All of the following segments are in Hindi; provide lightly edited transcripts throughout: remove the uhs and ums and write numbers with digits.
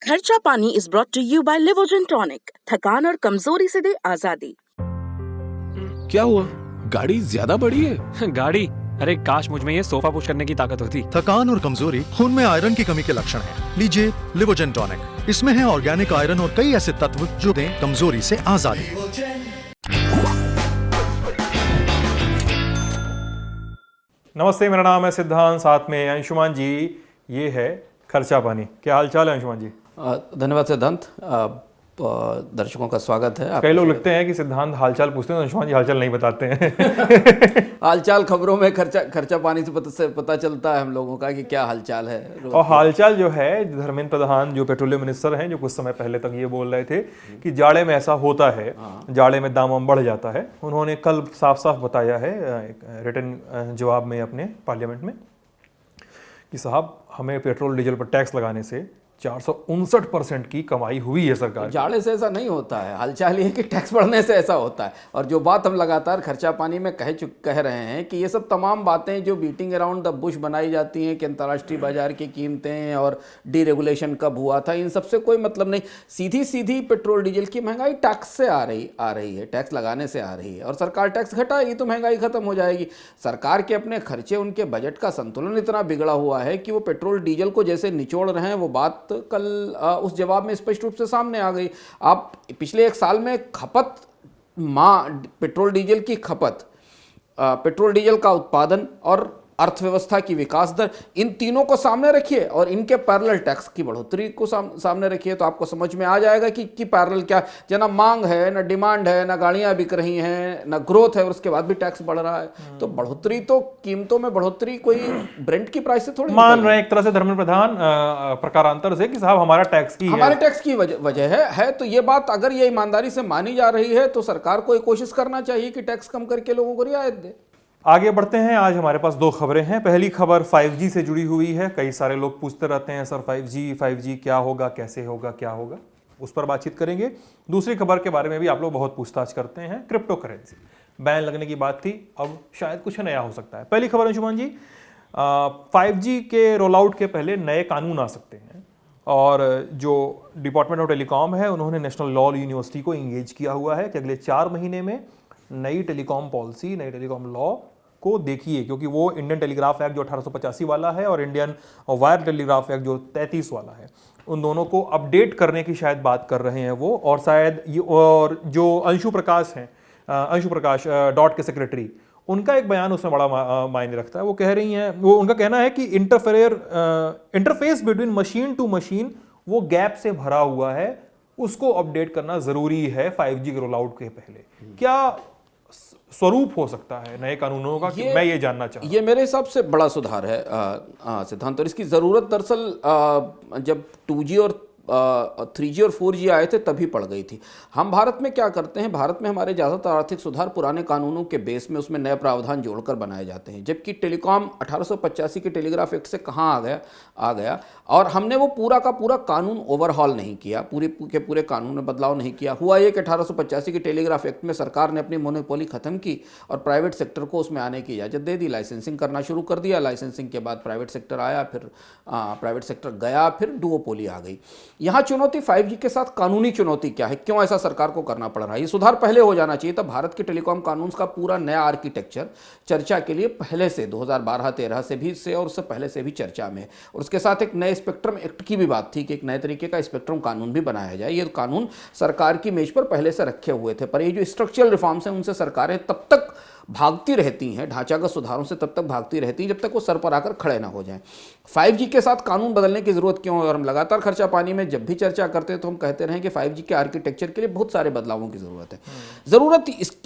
खर्चा Pani is brought to you by Livogen tonic. थकान और कमजोरी से दे आजादी। क्या हुआ? गाड़ी ज्यादा बड़ी है? गाड़ी? अरे काश मुझ में ये सोफा पुश करने की ताकत होती। थकान और कमजोरी खून में आयरन की कमी के लक्षण हैं। लीजिए लिवोजेन टॉनिक। इसमें है ऑर्गेनिक आयरन और कई ऐसे तत्व जो दें कमजोरी से आजादी। नमस्ते, मेरा नाम है सिद्धांत, साथ में अंशुमान जी। ये है खर्चा पानी। क्या हाल चाल है अंशुमान जी? धन्यवाद सिद्धांत। दर्शकों का स्वागत है। कई लोग लगते हैं कि सिद्धांत हालचाल पूछते हैं तो अंशुमान जी हालचाल नहीं बताते हैं। हालचाल खबरों में खर्चा पानी से पता चलता है हम लोगों का कि क्या हालचाल है। और हालचाल जो है, धर्मेंद्र प्रधान जो पेट्रोलियम मिनिस्टर हैं, जो कुछ समय पहले तक ये बोल रहे थे कि जाड़े में ऐसा होता है, जाड़े में दाम बढ़ जाता है, उन्होंने कल साफ साफ बताया है रिटन जवाब में अपने पार्लियामेंट में कि साहब हमें पेट्रोल डीजल पर टैक्स लगाने से 459% की कमाई हुई है सरकार। जाड़े से ऐसा नहीं होता है, हालचाल ये है कि टैक्स बढ़ने से ऐसा होता है। और जो बात हम लगातार खर्चा पानी में कह रहे हैं कि ये सब तमाम बातें जो बीटिंग अराउंड द बुश बनाई जाती हैं कि अंतर्राष्ट्रीय बाजार की कीमतें और डीरेगुलेशन कब हुआ था, इन सबसे कोई मतलब नहीं। सीधी सीधी पेट्रोल डीजल की महंगाई टैक्स से आ रही है, टैक्स लगाने से आ रही है। और सरकार टैक्स घटाएगी तो महंगाई खत्म हो जाएगी। सरकार के अपने खर्चे, उनके बजट का संतुलन इतना बिगड़ा हुआ है कि वो पेट्रोल डीजल को जैसे निचोड़ रहे हैं, वो बात कल उस जवाब में स्पष्ट रूप से सामने आ गई। आप पिछले एक साल में पेट्रोल डीजल की खपत, पेट्रोल डीजल का उत्पादन और अर्थव्यवस्था की विकास दर, इन तीनों को सामने रखिए और इनके पैरेलल टैक्स की बढ़ोतरी को सामने रखिए तो आपको समझ में आ जाएगा कि पैरेलल क्या। जना मांग है, ना डिमांड है, ना गाड़ियां बिक रही हैं, ना ग्रोथ है, और उसके बाद भी टैक्स बढ़ रहा है। तो बढ़ोतरी, तो कीमतों में बढ़ोतरी कोई ब्रेंट की प्राइस से थोड़ी मान रहे हैं एक तरह से धर्मेंद्र प्रधान प्रकारांतर से कि साहब हमारे टैक्स की वजह है। तो ये बात अगर ये ईमानदारी से मानी जा रही है तो सरकार को कोशिश करना चाहिए कि टैक्स कम करके लोगों को रियायत दे। आगे बढ़ते हैं। आज हमारे पास दो खबरें हैं। पहली खबर 5G से जुड़ी हुई है। कई सारे लोग पूछते रहते हैं सर 5G क्या होगा, कैसे होगा, क्या होगा, उस पर बातचीत करेंगे। दूसरी खबर के बारे में भी आप लोग बहुत पूछताछ करते हैं, क्रिप्टो करेंसी। बैन लगने की बात थी, अब शायद कुछ नया हो सकता है। पहली खबर अंशुमान जी, 5G के रोल आउट के पहले नए कानून आ सकते हैं और जो डिपार्टमेंट ऑफ टेलीकॉम है उन्होंने नेशनल लॉ यूनिवर्सिटी को इंगेज किया हुआ है कि अगले 4 महीने में नई टेलीकॉम पॉलिसी, नई टेलीकॉम लॉ को देखिए, क्योंकि वो इंडियन टेलीग्राफ एक्ट जो 1885 वाला है और इंडियन वायर टेलीग्राफ एक्ट जो 33 वाला है, उन दोनों को अपडेट करने की शायद बात कर रहे हैं वो। और शायद ये, और जो अंशु प्रकाश हैं, अंशु प्रकाश डॉट के सेक्रेटरी, उनका एक बयान उसमें बड़ा मायने रखता है। वो कह रही हैं, वो उनका कहना है कि interface between machine to machine वो गैप से भरा हुआ है, उसको अपडेट करना जरूरी है 5G के रोल आउट के पहले। क्या स्वरूप हो सकता है नए कानूनों का, मैं ये जानना चाहता हूं। ये मेरे हिसाब से बड़ा सुधार है सिद्धांत। और इसकी ज़रूरत दरअसल जब 2G और 3G और 4G आए थे तभी पड़ गई थी। हम भारत में क्या करते हैं, भारत में हमारे ज़्यादातर आर्थिक सुधार पुराने कानूनों के बेस में उसमें नए प्रावधान जोड़कर बनाए जाते हैं, जबकि टेलीकॉम 1885 के टेलीग्राफ एक्ट से कहाँ आ गया और हमने वो पूरा का पूरा कानून ओवरहॉल नहीं किया, पूरे कानून में बदलाव नहीं किया। हुआ ये कि 1885 के टेलीग्राफ एक्ट में सरकार ने अपनी मोनोपोली खत्म की और प्राइवेट सेक्टर को उसमें आने की इजाज़त दे दी, लाइसेंसिंग करना शुरू कर दिया। लाइसेंसिंग के बाद प्राइवेट सेक्टर आया, फिर प्राइवेट सेक्टर गया, फिर डुओपोली आ गई। यहाँ चुनौती 5G के साथ कानूनी चुनौती क्या है, क्यों ऐसा सरकार को करना पड़ रहा है? ये सुधार पहले हो जाना चाहिए था। भारत के टेलीकॉम कानून का पूरा नया आर्किटेक्चर चर्चा के लिए पहले से 2012-13 से भी से और उससे पहले से भी चर्चा में है। और उसके साथ एक नए स्पेक्ट्रम एक्ट की भी बात थी कि एक नए तरीके का स्पेक्ट्रम कानून भी बनाया जाए। ये कानून सरकार की मेज पर पहले से रखे हुए थे, पर ये जो स्ट्रक्चरल रिफॉर्म्स हैं उनसे सरकारें तब तक भागती रहती हैं, ढांचागत सुधारों से तब तक भागती रहती हैं जब तक वो सर पर आकर खड़े ना हो जाएं। 5G के साथ कानून बदलने की जरूरत क्यों है? और हम लगातार खर्चा पानी में जब भी चर्चा करते हैं तो हम कहते रहे कि 5G के आर्किटेक्चर के लिए बहुत सारे बदलावों की जरूरत है। जरूरत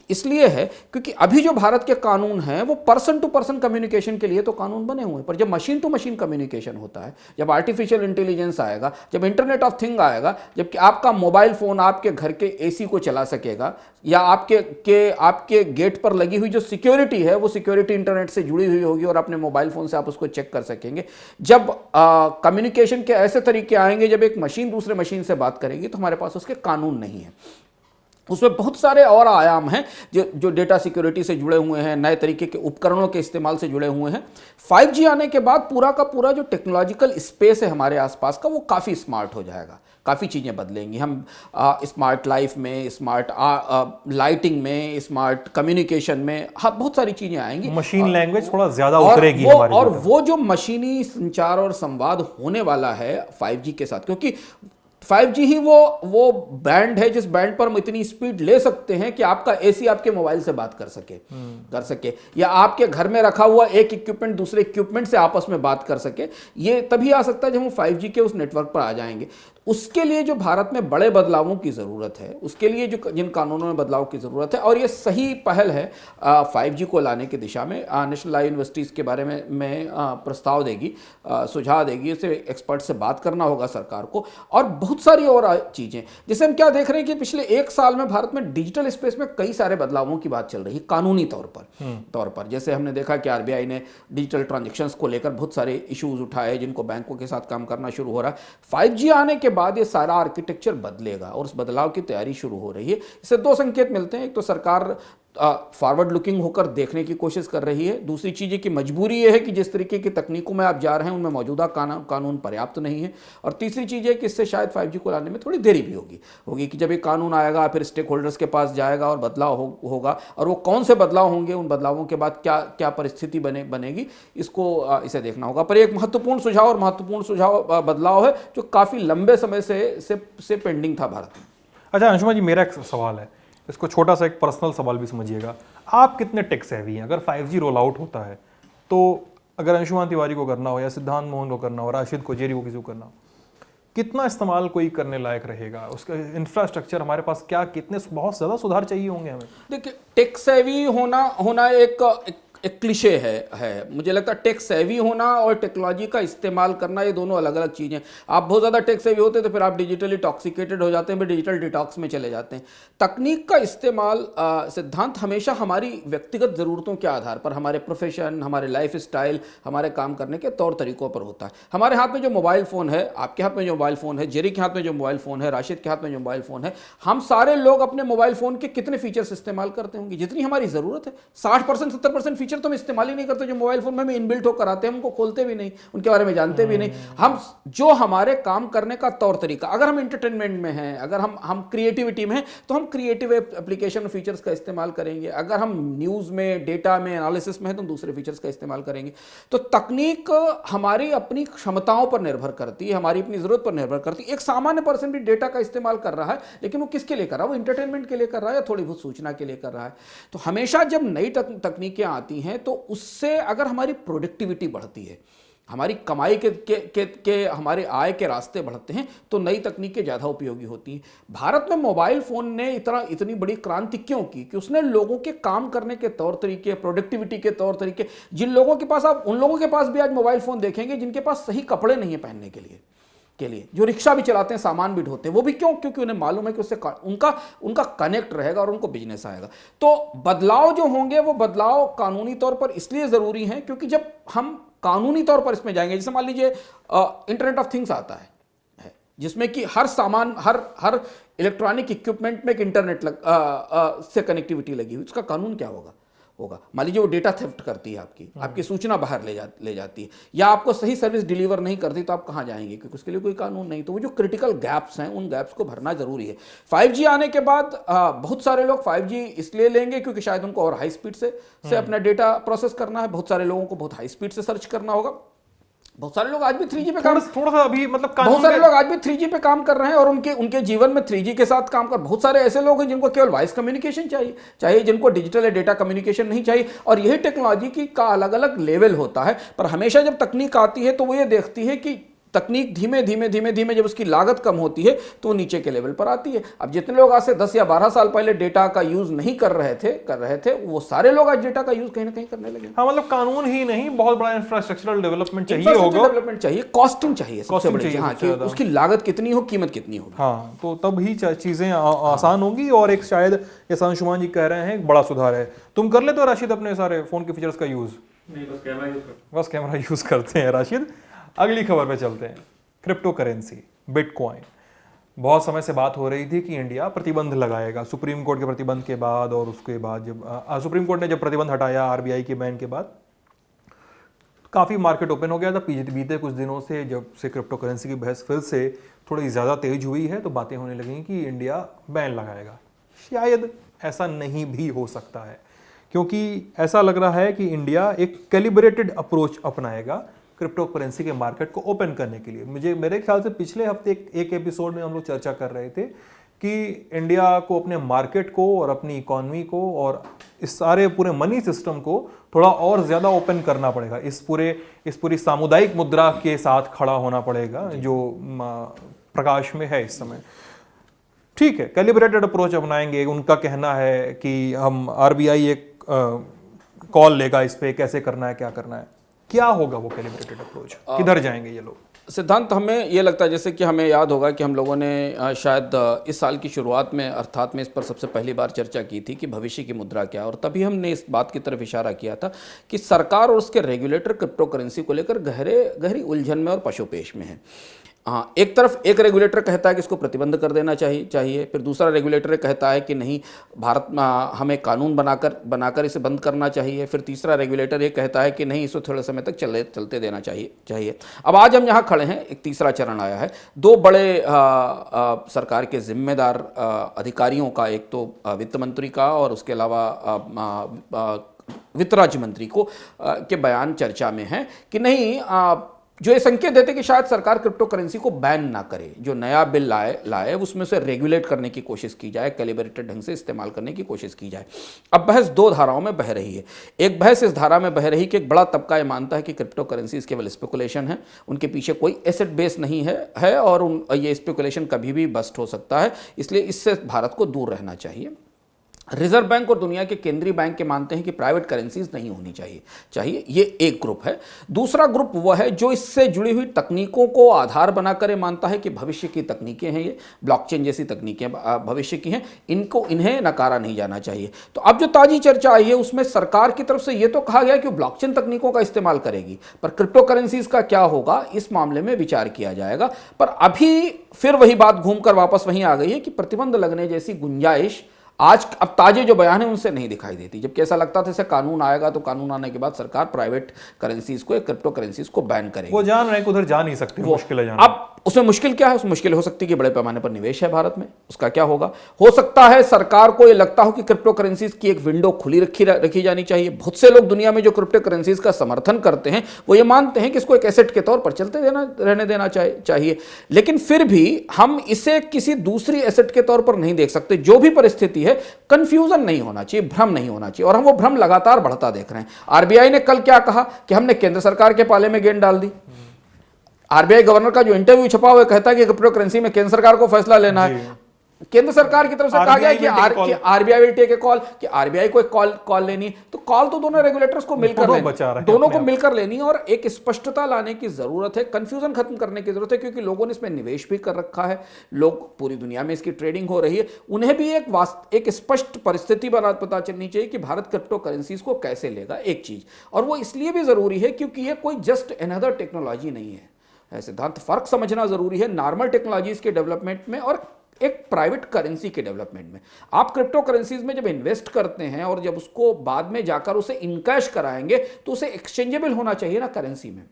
इसलिए है क्योंकि अभी जो भारत के कानून हैं वो पर्सन टू पर्सन कम्युनिकेशन के लिए तो कानून बने हुए हैं, पर जब मशीन टू मशीन कम्युनिकेशन होता है, जब आर्टिफिशियल इंटेलिजेंस आएगा, जब इंटरनेट ऑफ थिंग आएगा, जबकि आपका मोबाइल फोन आपके घर के AC को चला सकेगा या आपके गेट पर लगी हुई जो सिक्योरिटी है वो सिक्योरिटी इंटरनेट से जुड़ी हुई होगी और अपने मोबाइल फोन से आप उसको चेक कर सकेंगे। जब कम्युनिकेशन के ऐसे तरीके आएंगे, जब एक मशीन दूसरे मशीन से बात करेगी, तो हमारे पास उसके कानून नहीं है। उसमें बहुत सारे और आयाम हैं जो डेटा सिक्योरिटी से जुड़े हुए हैं, नए तरीके के उपकरणों के इस्तेमाल से जुड़े हुए हैं। 5G आने के बाद पूरा का पूरा जो टेक्नोलॉजिकल स्पेस है हमारे आसपास का, वो काफ़ी स्मार्ट हो जाएगा, काफ़ी चीज़ें बदलेंगी। हम स्मार्ट लाइफ में, स्मार्ट लाइटिंग में, स्मार्ट कम्युनिकेशन में, हाँ बहुत सारी चीज़ें आएंगी। मशीन लैंग्वेज थोड़ा ज़्यादा और उतरेगी वो, हमारे और जीवन में। वो जो मशीनी संचार और संवाद होने वाला है 5G के साथ, क्योंकि 5G ही वो बैंड है जिस बैंड पर हम इतनी स्पीड ले सकते हैं कि आपका एसी आपके मोबाइल से बात कर सके या आपके घर में रखा हुआ एक इक्विपमेंट दूसरे इक्विपमेंट से आपस में बात कर सके। ये तभी आ सकता है जब हम 5G के उस नेटवर्क पर आ जाएंगे। उसके लिए जो भारत में बड़े बदलावों की ज़रूरत है, उसके लिए जो जिन कानूनों में बदलाव की ज़रूरत है, और ये सही पहल है 5G को लाने की दिशा में। नेशनल आई यूनिवर्सिटीज़ के बारे में प्रस्ताव देगी, सुझाव देगी, इससे एक्सपर्ट से बात करना होगा सरकार को, और बहुत सारी और चीज़ें। जैसे हम क्या देख रहे हैं कि पिछले 1 साल में भारत में डिजिटल स्पेस में कई सारे बदलावों की बात चल रही है कानूनी तौर पर। जैसे हमने देखा कि आरबीआई ने डिजिटल ट्रांजेक्शंस को लेकर बहुत सारे इश्यूज उठाए जिनको बैंकों के साथ काम करना शुरू हो रहा है। 5G आने के बाद ये सारा आर्किटेक्चर बदलेगा और उस बदलाव की तैयारी शुरू हो रही है। इससे 2 संकेत मिलते हैं। एक तो सरकार फॉरवर्ड लुकिंग होकर देखने की कोशिश कर रही है। दूसरी चीज़ है कि मजबूरी ये है कि जिस तरीके की तकनीकों में आप जा रहे हैं उनमें मौजूदा कानून पर्याप्त नहीं है। और तीसरी चीज़ है कि इससे शायद 5G को लाने में थोड़ी देरी भी होगी कि जब ये कानून आएगा फिर स्टेक होल्डर्स के पास जाएगा और बदलाव होगा, और वो कौन से बदलाव होंगे, उन बदलावों के बाद क्या परिस्थिति बनेगी, इसे देखना होगा। पर एक महत्वपूर्ण सुझाव बदलाव है जो काफ़ी लंबे समय से पेंडिंग था भारत में। अच्छा अंशुमान जी, मेरा एक सवाल है, इसको छोटा सा एक पर्सनल सवाल भी समझिएगा। आप कितने टेक सेवी हैं? अगर 5G रोल आउट होता है तो अगर अंशुमान तिवारी को करना हो या सिद्धांत मोहन को करना हो, राशिद कोजेरी को किसी को करना हो, कितना इस्तेमाल कोई करने लायक रहेगा? उसका इंफ्रास्ट्रक्चर हमारे पास कितने बहुत ज़्यादा सुधार चाहिए होंगे हमें? देखिए, टेक सेवी होना एक क्लिशे है। मुझे लगता है टेक सेवी होना और टेक्नोलॉजी का इस्तेमाल करना ये दोनों अलग अलग चीज़ें। आप बहुत ज़्यादा टेक सेवी होते हैं तो फिर आप डिजिटली टॉक्सिकेटेड हो जाते हैं, फिर डिजिटल डिटॉक्स में चले जाते हैं। तकनीक का इस्तेमाल सिद्धांत हमेशा हमारी व्यक्तिगत ज़रूरतों के आधार पर, हमारे प्रोफेशन, हमारे लाइफ स्टाइल, हमारे काम करने के तौर तरीक़ों पर होता है। हमारे हाथ में जो मोबाइल फ़ोन है, आपके हाथ में जो मोबाइल फ़ोन है, जेरी के हाथ में जो मोबाइल फ़ोन है, राशिद के हाथ में जो मोबाइल फ़ोन है, हम सारे लोग अपने मोबाइल फ़ोन के कितने फीचर्स इस्तेमाल करते होंगे? जितनी हमारी ज़रूरत है। 60% 70% फीचर तो हम इस्तेमाल ही नहीं करते जो मोबाइल फोन में इनबिल्ट होकर आते हैं, हम उनको खोलते भी नहीं, उनके बारे में जानते भी नहीं। हम जो हमारे काम करने का तौर तरीका, अगर हम एंटरटेनमेंट में हैं, अगर हम क्रिएटिविटी में हैं, तो हम क्रिएटिव एप्लीकेशन और फीचर्स का इस्तेमाल करेंगे। अगर हम न्यूज़ में, डेटा में, एनालिसिस में हैं, तो दूसरे फीचर्स का इस्तेमाल करेंगे। तो तकनीक हमारी अपनी क्षमताओं पर निर्भर करती है, हमारी अपनी ज़रूरत पर निर्भर करती है। एक सामान्य पर्सन भी डेटा का इस्तेमाल कर रहा है, लेकिन वो किसके लिए कर रहा है? वो एंटरटेनमेंट के लिए कर रहा है या थोड़ी बहुत सूचना के लिए कर रहा है। तो हमेशा जब नई तकनीकें आती हैं तो उससे अगर हमारी प्रोडक्टिविटी बढ़ती है, हमारी कमाई के हमारे आय के रास्ते बढ़ते हैं, तो नई तकनीकें ज़्यादा उपयोगी होती हैं। भारत में मोबाइल फ़ोन ने इतनी बड़ी क्रांति क्यों की? कि उसने लोगों के काम करने के तौर तरीके, प्रोडक्टिविटी के तौर तरीके, जिन लोगों के पास, आप उन लोगों के पास भी आज मोबाइल फ़ोन देखेंगे जिनके पास सही कपड़े नहीं है पहनने के लिए, जो रिक्शा भी चलाते हैं, सामान भी ढोते हैं, वो भी क्यों? क्योंकि उन्हें मालूम है कि उससे उनका कनेक्ट रहेगा और उनको बिजनेस आएगा। तो बदलाव जो होंगे वो बदलाव कानूनी तौर पर इसलिए ज़रूरी हैं क्योंकि जब हम कानूनी तौर पर इसमें जाएंगे, जैसे मान लीजिए इंटरनेट ऑफ थिंग्स आता है जिसमें कि हर सामान, हर इलेक्ट्रॉनिक इक्विपमेंट में एक इंटरनेट से कनेक्टिविटी लगी हुई, उसका कानून क्या होगा? मान लीजिए वो डेटा थेफ्ट करती है, आपकी सूचना बाहर ले जाती है, या आपको सही सर्विस डिलीवर नहीं करती, तो आप कहाँ जाएंगे? क्योंकि उसके लिए कोई कानून नहीं। तो वो जो क्रिटिकल गैप्स हैं, उन गैप्स को भरना जरूरी है। 5G आने के बाद बहुत सारे लोग 5G इसलिए लेंगे क्योंकि शायद उनको और हाई स्पीड से अपना डेटा प्रोसेस करना है। बहुत सारे लोगों को बहुत हाई स्पीड से सर्च करना होगा। बहुत सारे लोग आज भी 3G पे काम, थोड़ा सा अभी मतलब बहुत सारे लोग आज भी 3G पे काम कर रहे हैं और उनके जीवन में 3G के साथ काम कर। बहुत सारे ऐसे लोग हैं जिनको केवल वॉइस कम्युनिकेशन चाहिए, जिनको डिजिटल या डेटा कम्युनिकेशन नहीं चाहिए। और यही टेक्नोलॉजी का अलग अलग लेवल होता है। पर हमेशा जब तकनीक आती है तो वो ये देखती है कि तकनीक धीमे धीमे जब उसकी लागत कम होती है तो वो नीचे के लेवल पर आती है। अब जितने लोग आज से 10 या 12 साल पहले डेटा का यूज नहीं कर रहे थे वो सारे लोग आज डेटा का यूज कहीं ना कहीं करने लगे। हाँ, मतलब कानून ही नहीं, बहुत बड़ा इंफ्रास्ट्रक्चरल डेवलपमेंट चाहिए होगा, डेवलपमेंट चाहिए, कॉस्टिंग चाहिए सबसे बड़ी, हाँ, कि उसकी लागत कितनी हो, कीमत कितनी हो। हाँ, तो तब ही चीजें आसान होंगी। और एक शायद जैसा अंशुमान जी कह रहे हैं, एक बड़ा सुधार है। तुम कर लेते हो राशिद अपने सारे फोन के फीचर्स का यूज? नहीं, बस कैमरा यूज करते हैं राशिद। अगली खबर पे चलते हैं, क्रिप्टो करेंसी, बिटकॉइन। बहुत समय से बात हो रही थी कि इंडिया प्रतिबंध लगाएगा सुप्रीम कोर्ट के प्रतिबंध के बाद, और उसके बाद जब सुप्रीम कोर्ट ने जब प्रतिबंध हटाया आरबीआई के बैन के बाद काफ़ी मार्केट ओपन हो गया था। बीते कुछ दिनों से जब से क्रिप्टो करेंसी की बहस फिर से थोड़ी ज़्यादा तेज हुई है तो बातें होने लगी कि इंडिया बैन लगाएगा। शायद ऐसा नहीं भी हो सकता है, क्योंकि ऐसा लग रहा है कि इंडिया एक कैलिब्रेटेड अप्रोच अपनाएगा क्रिप्टो करेंसी के मार्केट को ओपन करने के लिए। मेरे ख्याल से पिछले हफ्ते एक एपिसोड में हम लोग चर्चा कर रहे थे कि इंडिया को अपने मार्केट को और अपनी इकॉनमी को और इस सारे पूरे मनी सिस्टम को थोड़ा और ज़्यादा ओपन करना पड़ेगा। इस पूरी सामुदायिक मुद्रा के साथ खड़ा होना पड़ेगा जो प्रकाश में है इस समय। ठीक है, कैलिब्रेटेड अप्रोच अपनाएंगे। उनका कहना है कि हम आरबीआई एक कॉल लेगा इस पे, कैसे करना है, क्या करना है। क्या होगा वो कैलिब्रेटेड अप्रोच, किधर जाएंगे ये लोग? सिद्धांत, हमें ये लगता है जैसे कि हमें याद होगा कि हम लोगों ने शायद इस साल की शुरुआत में अर्थात में इस पर सबसे पहली बार चर्चा की थी कि भविष्य की मुद्रा क्या है, और तभी हमने इस बात की तरफ इशारा किया था कि सरकार और उसके रेगुलेटर क्रिप्टो करेंसी को लेकर गहरी उलझन में और पशोपेश में है। हाँ, एक तरफ एक रेगुलेटर कहता है कि इसको प्रतिबंध कर देना चाहिए, फिर दूसरा रेगुलेटर कहता है कि नहीं, भारत में हमें कानून बनाकर इसे बंद करना चाहिए, फिर तीसरा रेगुलेटर ये कहता है कि नहीं, इसको थोड़े समय तक चलते देना चाहिए। अब आज हम यहाँ खड़े हैं, एक तीसरा चरण आया है। दो बड़े सरकार के जिम्मेदार अधिकारियों का, एक तो वित्त मंत्री का और उसके अलावा वित्त राज्य मंत्री को के बयान चर्चा में है कि नहीं, जो ये संकेत देते कि शायद सरकार क्रिप्टो करेंसी को बैन ना करे, जो नया बिल लाए उसमें से रेगुलेट करने की कोशिश की जाए, कैलिब्रेटेड ढंग से इस्तेमाल करने की कोशिश की जाए। अब बहस दो धाराओं में बह रही है। एक बहस इस धारा में बह रही कि एक बड़ा तबका ये मानता है कि क्रिप्टो करेंसी केवल स्पेकुलेशन है, उनके पीछे कोई एसेट बेस नहीं है और ये स्पेकुलेशन कभी भी बस्ट हो सकता है, इसलिए इससे भारत को दूर रहना चाहिए। रिजर्व बैंक और दुनिया के केंद्रीय बैंक के मानते हैं कि प्राइवेट करेंसीज नहीं होनी चाहिए। ये एक ग्रुप है। दूसरा ग्रुप वह है जो इससे जुड़ी हुई तकनीकों को आधार बनाकर मानता है कि भविष्य की तकनीकें हैं, ये ब्लॉकचेन जैसी तकनीकें भविष्य की हैं, इन्हें नकारा नहीं जाना चाहिए। तो अब जो ताजी चर्चा आई है उसमें सरकार की तरफ से ये तो कहा गया कि ब्लॉकचेन तकनीकों का इस्तेमाल करेगी, पर क्रिप्टो करेंसीज का क्या होगा इस मामले में विचार किया जाएगा। पर अभी फिर वही बात घूमकर वापस वहीं आ गई है कि प्रतिबंध लगने जैसी गुंजाइश आज अब ताजे जो बयान है उनसे नहीं दिखाई देती। जबकि ऐसा लगता था जैसे कानून आएगा तो कानून आने के बाद सरकार प्राइवेट करेंसीज को, क्रिप्टो करेंसीज को बैन करेगी। वो जान रहे हैं उधर जा नहीं सकते, मुश्किल है जाना। अब उसमें मुश्किल क्या है? उस मुश्किल हो सकती है कि बड़े पैमाने पर निवेश है भारत में, उसका क्या होगा? हो सकता है सरकार को ये लगता हो कि क्रिप्टो करेंसीज की एक विंडो खुली रखी जानी चाहिए। बहुत से लोग दुनिया में जो क्रिप्टो करेंसीज का समर्थन करते हैं वो ये मानते हैं कि इसको एक एसेट के तौर पर रहने देना चाहिए, लेकिन फिर भी हम इसे किसी दूसरी एसेट के तौर पर नहीं देख सकते। जो भी परिस्थिति है, कंफ्यूजन नहीं होना चाहिए, भ्रम नहीं होना चाहिए, और हम वो भ्रम लगातार बढ़ता देख रहे हैं। आरबीआई ने कल क्या कहा कि हमने केंद्र सरकार के पाले में गेंद डाल दी। आरबीआई गवर्नर का जो इंटरव्यू छपा हुआ कहता है कि क्रिप्टो करेंसी में केंद्र सरकार को फैसला लेना है। केंद्र सरकार की तरफ से कहा गया कि RBI will take a call, कि आरबीआई को एक कॉल लेनी, तो कॉल तो दोनों रेगुलेटर्स को मिलकर लेनी, दोनों को मिलकर लेनी, और एक स्पष्टता लाने की जरूरत है, कंफ्यूजन खत्म करने की जरूरत है, क्योंकि लोगों ने इसमें निवेश भी कर रखा है, लोग पूरी दुनिया में इसकी ट्रेडिंग हो रही है, उन्हें भी एक स्पष्ट परिस्थिति पता चलनी चाहिए कि भारत क्रिप्टो करेंसीज को कैसे लेगा। एक चीज, और वो इसलिए भी जरूरी है क्योंकि ये कोई जस्ट अनदर टेक्नोलॉजी नहीं है। सिद्धांत, फर्क समझना जरूरी है नॉर्मल टेक्नोलॉजीज के डेवलपमेंट में और एक प्राइवेट करेंसी के डेवलपमेंट में। आप क्रिप्टो करेंसीज में जब इन्वेस्ट करते हैं और जब उसको बाद में जाकर उसे इनकैश कराएंगे तो उसे एक्सचेंजेबल होना चाहिए ना, करेंसी में,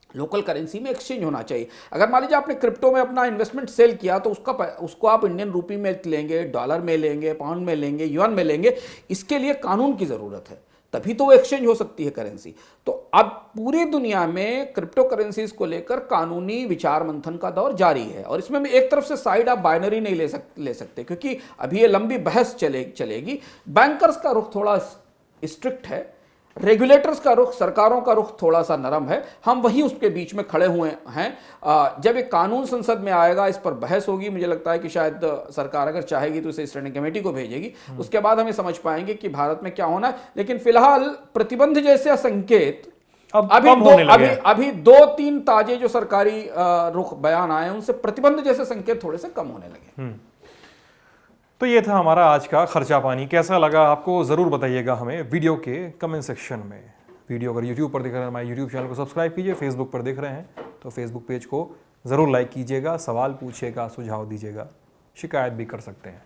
लोकल करेंसी में एक्सचेंज होना चाहिए। अगर मान लीजिए आपने क्रिप्टो में अपना इन्वेस्टमेंट सेल किया तो उसको आप इंडियन रूपी में लेंगे, डॉलर में लेंगे, पाउंड में लेंगे, युआन में लेंगे, इसके लिए कानून की जरूरत है, तभी तो वो एक्सचेंज हो सकती है करेंसी। तो अब पूरी दुनिया में क्रिप्टो करेंसीज को लेकर कानूनी विचार मंथन का दौर जारी है, और इसमें एक तरफ से साइड आप बाइनरी नहीं ले सकते क्योंकि अभी ये लंबी बहस चलेगी। बैंकर्स का रुख थोड़ा स्ट्रिक्ट है, रेगुलेटर्स का रुख, सरकारों का रुख थोड़ा सा नरम है, हम वहीं उसके बीच में खड़े हुए हैं। जब एक कानून संसद में आएगा, इस पर बहस होगी, मुझे लगता है कि शायद सरकार अगर चाहेगी तो इसे स्टैंडिंग कमेटी को भेजेगी, उसके बाद हमें समझ पाएंगे कि भारत में क्या होना है। लेकिन फिलहाल प्रतिबंध जैसे संकेत अभी 2-3 ताजे जो सरकारी रुख बयान आए उनसे प्रतिबंध जैसे संकेत थोड़े से कम होने लगे। तो ये था हमारा आज का खर्चा पानी। कैसा लगा आपको ज़रूर बताइएगा हमें वीडियो के कमेंट सेक्शन में। वीडियो अगर यूट्यूब पर देख रहे हैं हमारे यूट्यूब चैनल को सब्सक्राइब कीजिए, फेसबुक पर देख रहे हैं तो फेसबुक पेज को ज़रूर लाइक कीजिएगा, सवाल पूछिएगा, सुझाव दीजिएगा, शिकायत भी कर सकते हैं।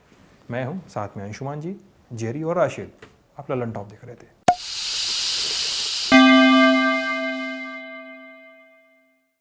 मैं हूँ, साथ में अंशुमान जी, जेरी और राशिद। आप ललन टॉप देख रहे थे।